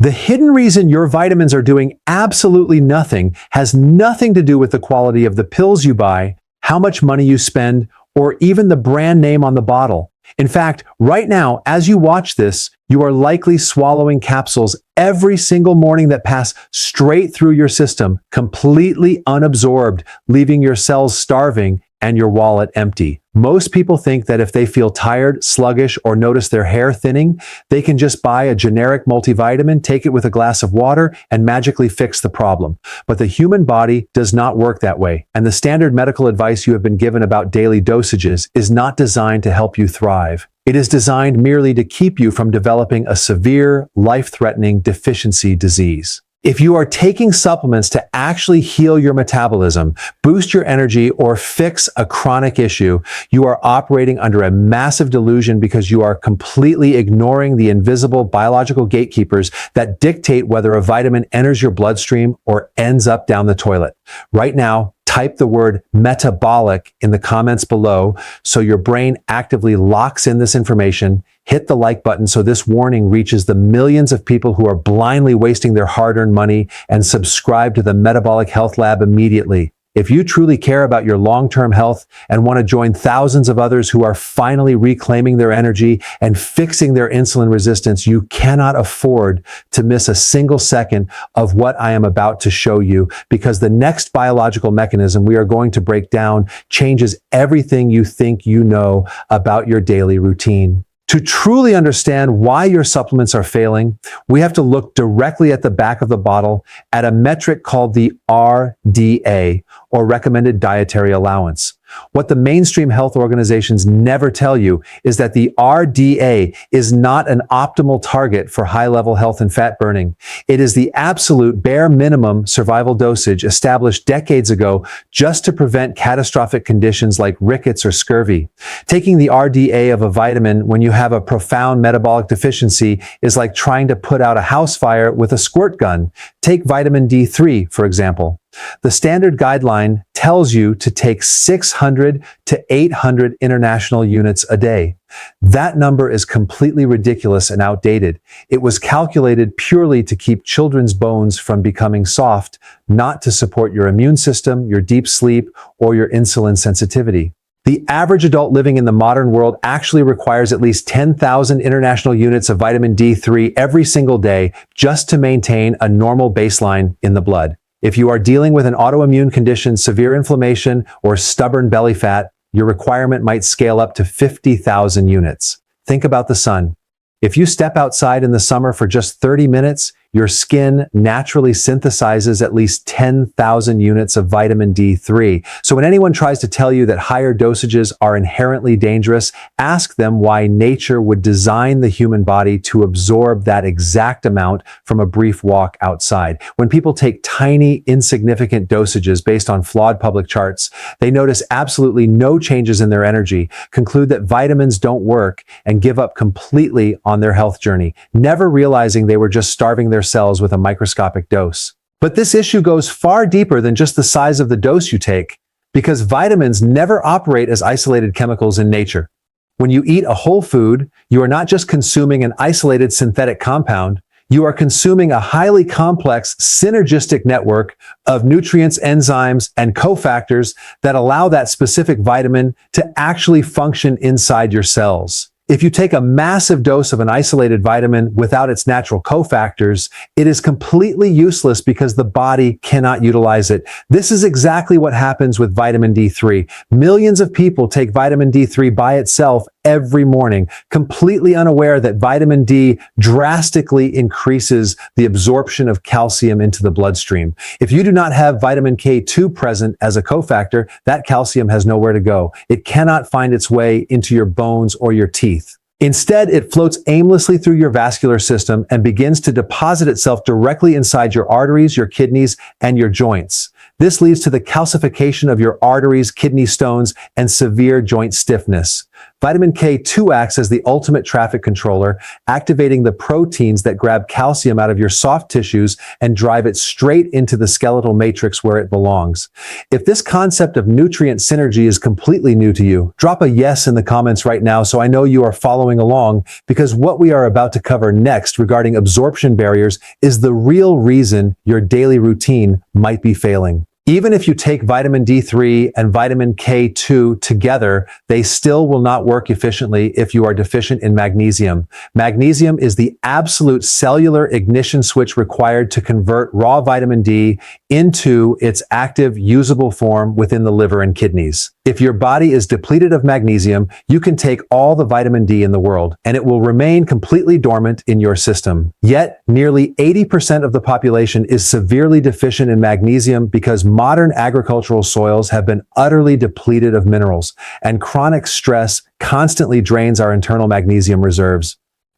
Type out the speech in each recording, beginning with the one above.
The hidden reason your vitamins are doing absolutely nothing has nothing to do with the quality of the pills you buy, how much money you spend, or even the brand name on the bottle. In fact, right now, as you watch this, you are likely swallowing capsules every single morning that pass straight through your system, completely unabsorbed, leaving your cells starving and your wallet empty. Most people think that if they feel tired, sluggish, or notice their hair thinning, they can just buy a generic multivitamin, take it with a glass of water, and magically fix the problem. But the human body does not work that way, and the standard medical advice you have been given about daily dosages is not designed to help you thrive. It is designed merely to keep you from developing a severe, life-threatening deficiency disease. If you are taking supplements to actually heal your metabolism, boost your energy, or fix a chronic issue, you are operating under a massive delusion because you are completely ignoring the invisible biological gatekeepers that dictate whether a vitamin enters your bloodstream or ends up down the toilet. Right now, type the word metabolic in the comments below so your brain actively locks in this information. Hit the like button so this warning reaches the millions of people who are blindly wasting their hard-earned money, and subscribe to the Metabolic Health Lab immediately. If you truly care about your long-term health and want to join thousands of others who are finally reclaiming their energy and fixing their insulin resistance, you cannot afford to miss a single second of what I am about to show you, because the next biological mechanism we are going to break down changes everything you think you know about your daily routine. To truly understand why your supplements are failing, we have to look directly at the back of the bottle at a metric called the RDA, or Recommended Dietary Allowance. What the mainstream health organizations never tell you is that the RDA is not an optimal target for high-level health and fat burning. It is the absolute bare minimum survival dosage established decades ago just to prevent catastrophic conditions like rickets or scurvy. Taking the RDA of a vitamin when you have a profound metabolic deficiency is like trying to put out a house fire with a squirt gun. Take vitamin D3, for example. The standard guideline tells you to take 600 to 800 international units a day. That number is completely ridiculous and outdated. It was calculated purely to keep children's bones from becoming soft, not to support your immune system, your deep sleep, or your insulin sensitivity. The average adult living in the modern world actually requires at least 10,000 international units of vitamin D3 every single day just to maintain a normal baseline in the blood. If you are dealing with an autoimmune condition, severe inflammation, or stubborn belly fat, your requirement might scale up to 50,000 units. Think about the sun. If you step outside in the summer for just 30 minutes, your skin naturally synthesizes at least 10,000 units of vitamin D3. So when anyone tries to tell you that higher dosages are inherently dangerous, ask them why nature would design the human body to absorb that exact amount from a brief walk outside. When people take tiny, insignificant dosages based on flawed public charts, they notice absolutely no changes in their energy, conclude that vitamins don't work, and give up completely on their health journey, never realizing they were just starving their cells with a microscopic dose. But this issue goes far deeper than just the size of the dose you take, because vitamins never operate as isolated chemicals in nature. When you eat a whole food, you are not just consuming an isolated synthetic compound, you are consuming a highly complex synergistic network of nutrients, enzymes, and cofactors that allow that specific vitamin to actually function inside your cells. If you take a massive dose of an isolated vitamin without its natural cofactors, it is completely useless because the body cannot utilize it. This is exactly what happens with vitamin D3. Millions of people take vitamin D3 by itself every morning, completely unaware that vitamin D drastically increases the absorption of calcium into the bloodstream. If you do not have vitamin K2 present as a cofactor, that calcium has nowhere to go. It cannot find its way into your bones or your teeth. Instead, it floats aimlessly through your vascular system and begins to deposit itself directly inside your arteries, your kidneys, and your joints. This leads to the calcification of your arteries, kidney stones, and severe joint stiffness. Vitamin K2 acts as the ultimate traffic controller, activating the proteins that grab calcium out of your soft tissues and drive it straight into the skeletal matrix where it belongs. If this concept of nutrient synergy is completely new to you, drop a yes in the comments right now so I know you are following along, because what we are about to cover next regarding absorption barriers is the real reason your daily routine might be failing. Even if you take vitamin D3 and vitamin K2 together, they still will not work efficiently if you are deficient in magnesium. Magnesium is the absolute cellular ignition switch required to convert raw vitamin D into its active, usable form within the liver and kidneys. If your body is depleted of magnesium, you can take all the vitamin D in the world, and it will remain completely dormant in your system. Yet, nearly 80% of the population is severely deficient in magnesium because modern agricultural soils have been utterly depleted of minerals, and chronic stress constantly drains our internal magnesium reserves.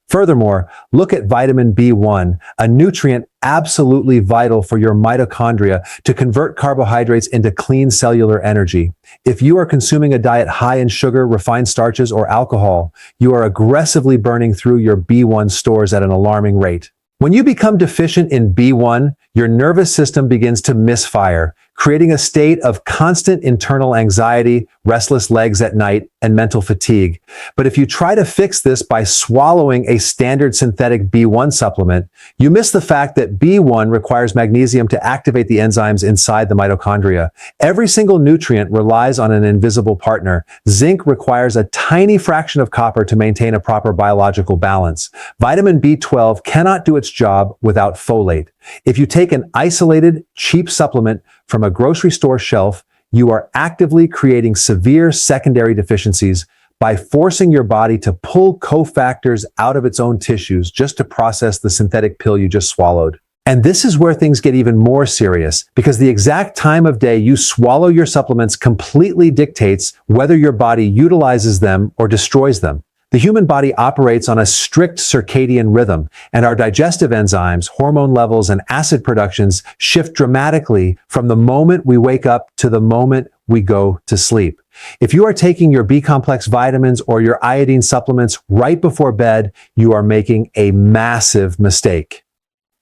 Furthermore, look at vitamin B1, a nutrient absolutely vital for your mitochondria to convert carbohydrates into clean cellular energy. If you are consuming a diet high in sugar, refined starches, or alcohol, you are aggressively burning through your B1 stores at an alarming rate. When you become deficient in B1, your nervous system begins to misfire, creating a state of constant internal anxiety, restless legs at night, and mental fatigue. But if you try to fix this by swallowing a standard synthetic B1 supplement, you miss the fact that B1 requires magnesium to activate the enzymes inside the mitochondria. Every single nutrient relies on an invisible partner. Zinc requires a tiny fraction of copper to maintain a proper biological balance. Vitamin B12 cannot do its job without folate. If you take an isolated, cheap supplement from a grocery store shelf, you are actively creating severe secondary deficiencies by forcing your body to pull cofactors out of its own tissues just to process the synthetic pill you just swallowed. And this is where things get even more serious, because the exact time of day you swallow your supplements completely dictates whether your body utilizes them or destroys them. The human body operates on a strict circadian rhythm, and our digestive enzymes, hormone levels, and acid productions shift dramatically from the moment we wake up to the moment we go to sleep. If you are taking your B-complex vitamins or your iodine supplements right before bed, you are making a massive mistake.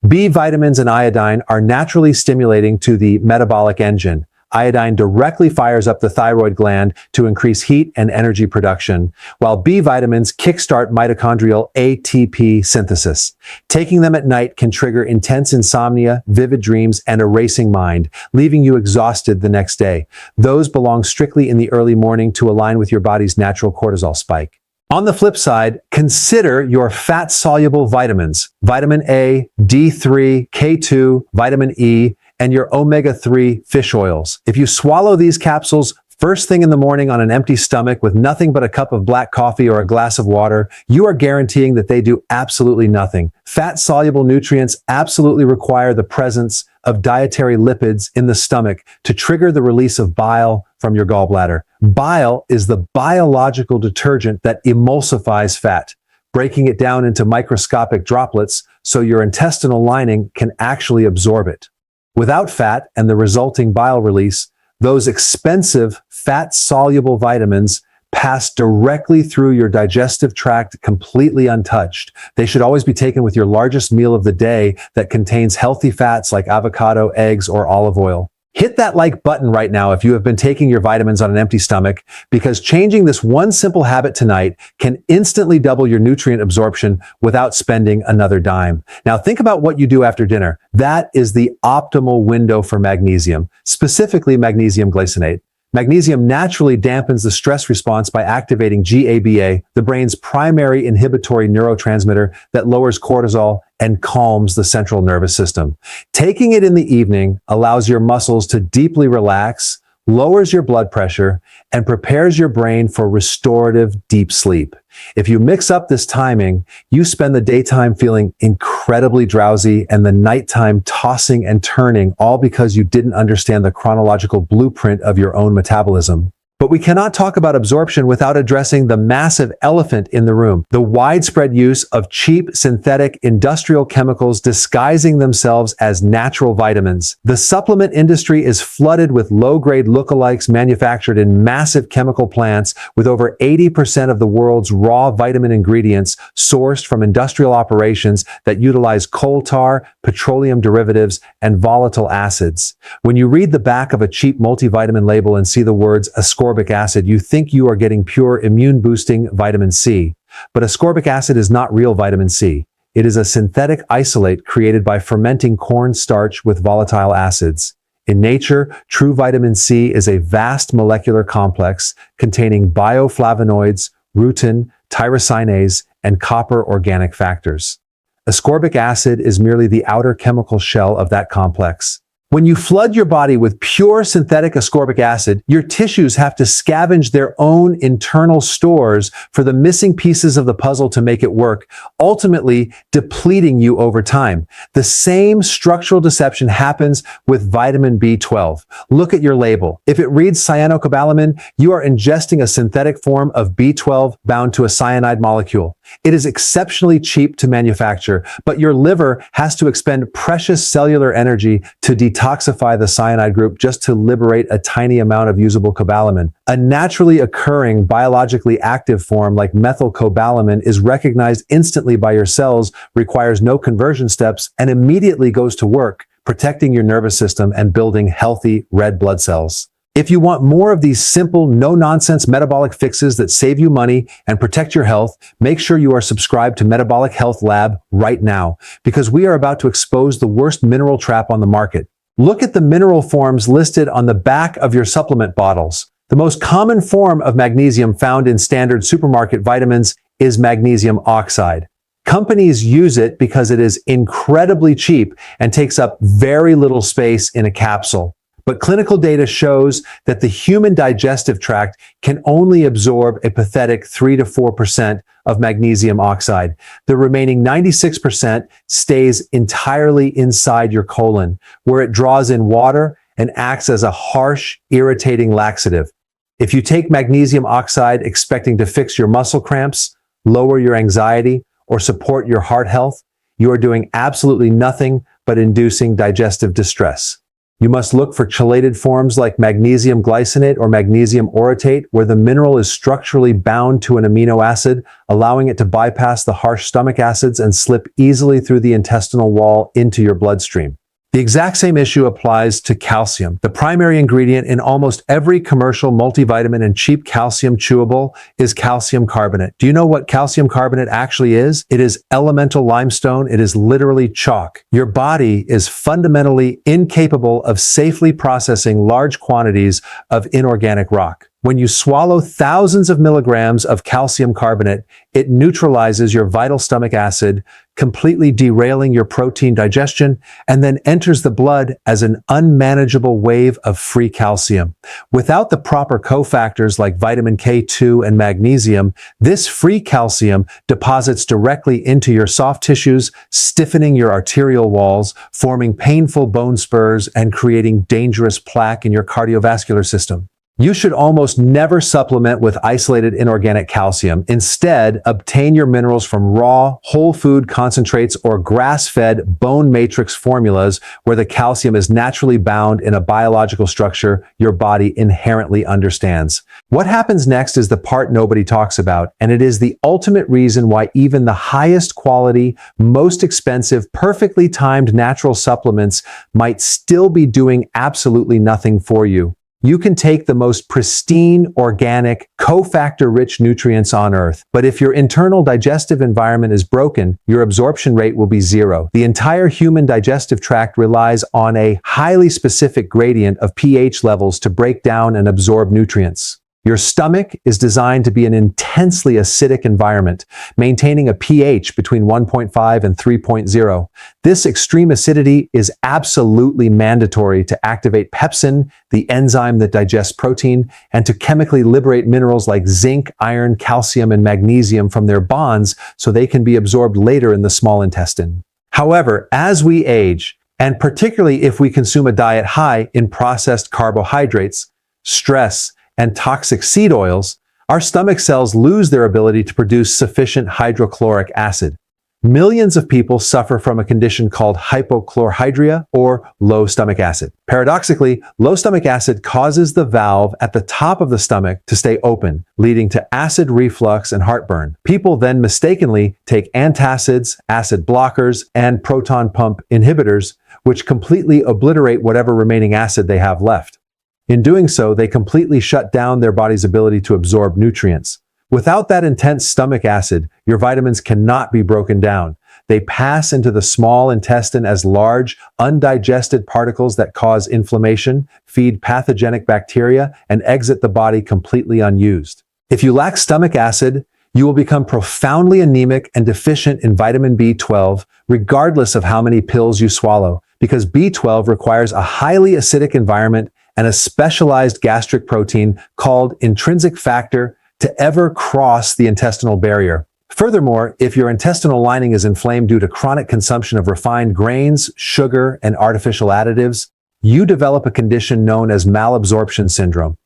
B vitamins and iodine are naturally stimulating to the metabolic engine. Iodine directly fires up the thyroid gland to increase heat and energy production, while B vitamins kickstart mitochondrial ATP synthesis. Taking them at night can trigger intense insomnia, vivid dreams, and a racing mind, leaving you exhausted the next day. Those belong strictly in the early morning to align with your body's natural cortisol spike. On the flip side, consider your fat-soluble vitamins: vitamin A, D3, K2, vitamin E, and your omega-3 fish oils. If you swallow these capsules first thing in the morning on an empty stomach with nothing but a cup of black coffee or a glass of water, you are guaranteeing that they do absolutely nothing. Fat-soluble nutrients absolutely require the presence of dietary lipids in the stomach to trigger the release of bile from your gallbladder. Bile is the biological detergent that emulsifies fat, breaking it down into microscopic droplets so your intestinal lining can actually absorb it. Without fat and the resulting bile release, those expensive fat-soluble vitamins pass directly through your digestive tract completely untouched. They should always be taken with your largest meal of the day that contains healthy fats like avocado, eggs, or olive oil. Hit that like button right now if you have been taking your vitamins on an empty stomach, because changing this one simple habit tonight can instantly double your nutrient absorption without spending another dime. Now think about what you do after dinner. That is the optimal window for magnesium, specifically magnesium glycinate. Magnesium naturally dampens the stress response by activating GABA, the brain's primary inhibitory neurotransmitter that lowers cortisol and calms the central nervous system. Taking it in the evening allows your muscles to deeply relax, lowers your blood pressure, and prepares your brain for restorative deep sleep. If you mix up this timing, you spend the daytime feeling incredibly drowsy and the nighttime tossing and turning, all because you didn't understand the chronological blueprint of your own metabolism. But we cannot talk about absorption without addressing the massive elephant in the room, the widespread use of cheap synthetic industrial chemicals disguising themselves as natural vitamins. The supplement industry is flooded with low-grade lookalikes manufactured in massive chemical plants, with over 80% of the world's raw vitamin ingredients sourced from industrial operations that utilize coal tar, petroleum derivatives, and volatile acids. When you read the back of a cheap multivitamin label and see the words ascorbic acid, you think you are getting pure immune-boosting vitamin C. But ascorbic acid is not real vitamin C. It is a synthetic isolate created by fermenting corn starch with volatile acids. In nature, true vitamin C is a vast molecular complex containing bioflavonoids, rutin, tyrosinase, and copper organic factors. Ascorbic acid is merely the outer chemical shell of that complex. When you flood your body with pure synthetic ascorbic acid, your tissues have to scavenge their own internal stores for the missing pieces of the puzzle to make it work, ultimately depleting you over time. The same structural deception happens with vitamin B12. Look at your label. If it reads cyanocobalamin, you are ingesting a synthetic form of B12 bound to a cyanide molecule. It is exceptionally cheap to manufacture, but your liver has to expend precious cellular energy to detoxify the cyanide group just to liberate a tiny amount of usable cobalamin. A naturally occurring, biologically active form like methylcobalamin is recognized instantly by your cells, requires no conversion steps, and immediately goes to work, protecting your nervous system and building healthy red blood cells. If you want more of these simple, no-nonsense metabolic fixes that save you money and protect your health, make sure you are subscribed to Metabolic Health Lab right now, because we are about to expose the worst mineral trap on the market. Look at the mineral forms listed on the back of your supplement bottles. The most common form of magnesium found in standard supermarket vitamins is magnesium oxide. Companies use it because it is incredibly cheap and takes up very little space in a capsule. But clinical data shows that the human digestive tract can only absorb a pathetic 3 to 4% of magnesium oxide. The remaining 96% stays entirely inside your colon, where it draws in water and acts as a harsh, irritating laxative. If you take magnesium oxide expecting to fix your muscle cramps, lower your anxiety, or support your heart health, you are doing absolutely nothing but inducing digestive distress. You must look for chelated forms like magnesium glycinate or magnesium orotate, where the mineral is structurally bound to an amino acid, allowing it to bypass the harsh stomach acids and slip easily through the intestinal wall into your bloodstream. The exact same issue applies to calcium. The primary ingredient in almost every commercial multivitamin and cheap calcium chewable is calcium carbonate. Do you know what calcium carbonate actually is? It is elemental limestone. It is literally chalk. Your body is fundamentally incapable of safely processing large quantities of inorganic rock. When you swallow thousands of milligrams of calcium carbonate, it neutralizes your vital stomach acid, completely derailing your protein digestion, and then enters the blood as an unmanageable wave of free calcium. Without the proper cofactors like vitamin K2 and magnesium, this free calcium deposits directly into your soft tissues, stiffening your arterial walls, forming painful bone spurs, and creating dangerous plaque in your cardiovascular system. You should almost never supplement with isolated inorganic calcium. Instead, obtain your minerals from raw, whole food concentrates or grass-fed bone matrix formulas where the calcium is naturally bound in a biological structure your body inherently understands. What happens next is the part nobody talks about, and it is the ultimate reason why even the highest quality, most expensive, perfectly timed natural supplements might still be doing absolutely nothing for you. You can take the most pristine, organic, cofactor-rich nutrients on Earth, but if your internal digestive environment is broken, your absorption rate will be zero. The entire human digestive tract relies on a highly specific gradient of pH levels to break down and absorb nutrients. Your stomach is designed to be an intensely acidic environment, maintaining a pH between 1.5 and 3.0. This extreme acidity is absolutely mandatory to activate pepsin, the enzyme that digests protein, and to chemically liberate minerals like zinc, iron, calcium, and magnesium from their bonds so they can be absorbed later in the small intestine. However, as we age, and particularly if we consume a diet high in processed carbohydrates, stress, and toxic seed oils, our stomach cells lose their ability to produce sufficient hydrochloric acid. Millions of people suffer from a condition called hypochlorhydria or low stomach acid. Paradoxically, low stomach acid causes the valve at the top of the stomach to stay open, leading to acid reflux and heartburn. People then mistakenly take antacids, acid blockers, and proton pump inhibitors, which completely obliterate whatever remaining acid they have left. In doing so, they completely shut down their body's ability to absorb nutrients. Without that intense stomach acid, your vitamins cannot be broken down. They pass into the small intestine as large, undigested particles that cause inflammation, feed pathogenic bacteria, and exit the body completely unused. If you lack stomach acid, you will become profoundly anemic and deficient in vitamin B12, regardless of how many pills you swallow, because B12 requires a highly acidic environment and a specialized gastric protein called intrinsic factor to ever cross the intestinal barrier. Furthermore, if your intestinal lining is inflamed due to chronic consumption of refined grains, sugar, and artificial additives, you develop a condition known as malabsorption syndrome.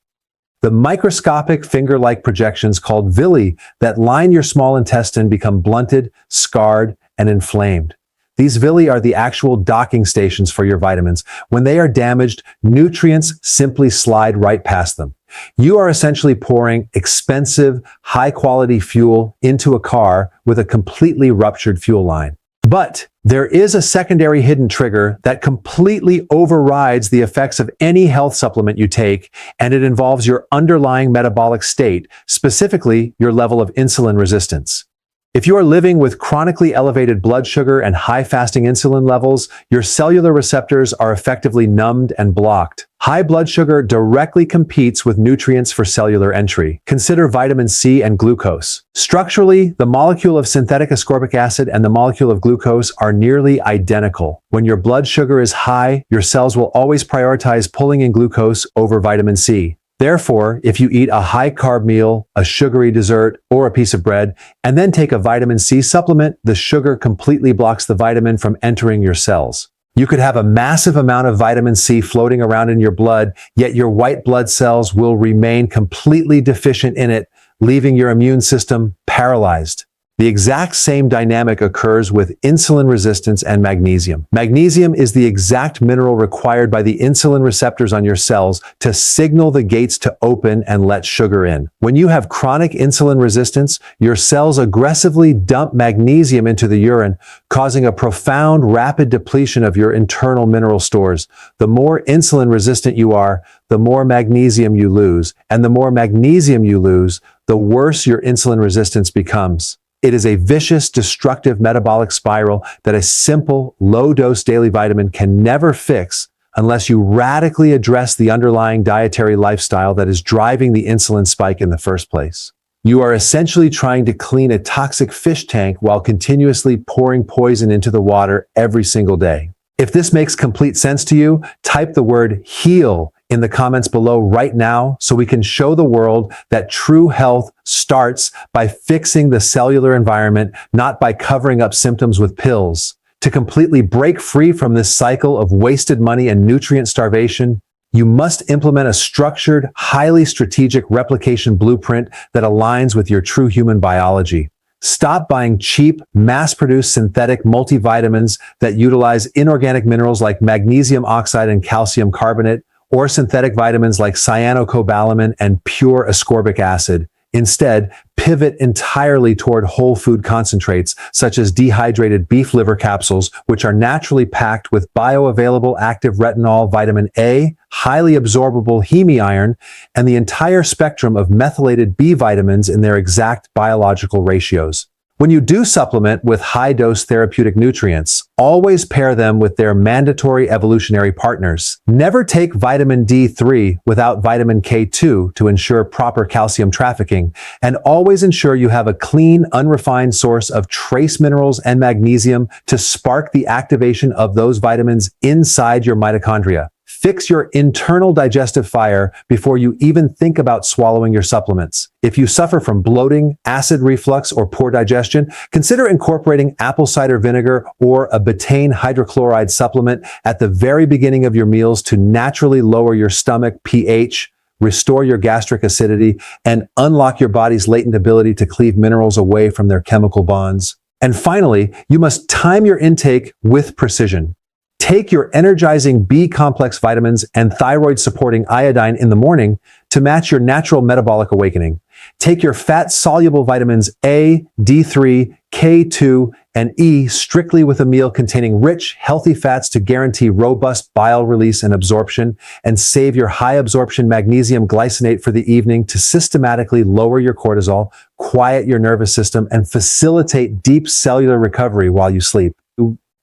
The microscopic finger-like projections called villi that line your small intestine become blunted, scarred, and inflamed. These villi are the actual docking stations for your vitamins. When they are damaged, nutrients simply slide right past them. You are essentially pouring expensive, high-quality fuel into a car with a completely ruptured fuel line. But there is a secondary hidden trigger that completely overrides the effects of any health supplement you take, and it involves your underlying metabolic state, specifically your level of insulin resistance. If you are living with chronically elevated blood sugar and high fasting insulin levels, your cellular receptors are effectively numbed and blocked. High blood sugar directly competes with nutrients for cellular entry. Consider vitamin C and glucose. Structurally, the molecule of synthetic ascorbic acid and the molecule of glucose are nearly identical. When your blood sugar is high, your cells will always prioritize pulling in glucose over vitamin C. Therefore, if you eat a high-carb meal, a sugary dessert, or a piece of bread, and then take a vitamin C supplement, the sugar completely blocks the vitamin from entering your cells. You could have a massive amount of vitamin C floating around in your blood, yet your white blood cells will remain completely deficient in it, leaving your immune system paralyzed. The exact same dynamic occurs with insulin resistance and magnesium. Magnesium is the exact mineral required by the insulin receptors on your cells to signal the gates to open and let sugar in. When you have chronic insulin resistance, your cells aggressively dump magnesium into the urine, causing a profound, rapid depletion of your internal mineral stores. The more insulin resistant you are, the more magnesium you lose, and the more magnesium you lose, the worse your insulin resistance becomes. It is a vicious, destructive metabolic spiral that a simple, low-dose daily vitamin can never fix unless you radically address the underlying dietary lifestyle that is driving the insulin spike in the first place. You are essentially trying to clean a toxic fish tank while continuously pouring poison into the water every single day. If this makes complete sense to you, type the word HEAL in the comments below right now so we can show the world that true health starts by fixing the cellular environment, not by covering up symptoms with pills. To completely break free from this cycle of wasted money and nutrient starvation, you must implement a structured, highly strategic replication blueprint that aligns with your true human biology. Stop buying cheap, mass-produced synthetic multivitamins that utilize inorganic minerals like magnesium oxide and calcium carbonate, or synthetic vitamins like cyanocobalamin and pure ascorbic acid. Instead, pivot entirely toward whole food concentrates, such as dehydrated beef liver capsules, which are naturally packed with bioavailable active retinol, vitamin A, highly absorbable hemi-iron, and the entire spectrum of methylated B vitamins in their exact biological ratios. When you do supplement with high-dose therapeutic nutrients, always pair them with their mandatory evolutionary partners. Never take vitamin D3 without vitamin K2 to ensure proper calcium trafficking, and always ensure you have a clean, unrefined source of trace minerals and magnesium to spark the activation of those vitamins inside your mitochondria. Fix your internal digestive fire before you even think about swallowing your supplements. If you suffer from bloating, acid reflux, or poor digestion, consider incorporating apple cider vinegar or a betaine hydrochloride supplement at the very beginning of your meals to naturally lower your stomach pH, restore your gastric acidity, and unlock your body's latent ability to cleave minerals away from their chemical bonds. And finally, you must time your intake with precision. Take your energizing B complex vitamins and thyroid supporting iodine in the morning to match your natural metabolic awakening. Take your fat soluble vitamins A, D3, K2, and E strictly with a meal containing rich, healthy fats to guarantee robust bile release and absorption, and save your high absorption magnesium glycinate for the evening to systematically lower your cortisol, quiet your nervous system, and facilitate deep cellular recovery while you sleep.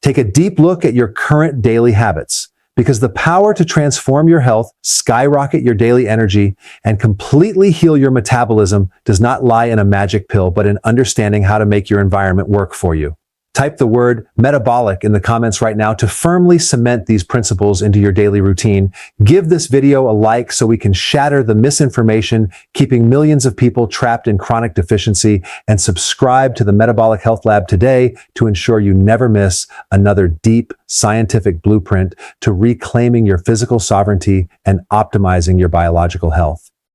Take a deep look at your current daily habits, because the power to transform your health, skyrocket your daily energy, and completely heal your metabolism does not lie in a magic pill, but in understanding how to make your environment work for you. Type the word metabolic in the comments right now to firmly cement these principles into your daily routine. Give this video a like so we can shatter the misinformation keeping millions of people trapped in chronic deficiency, and subscribe to the Metabolic Health Lab today to ensure you never miss another deep scientific blueprint to reclaiming your physical sovereignty and optimizing your biological health.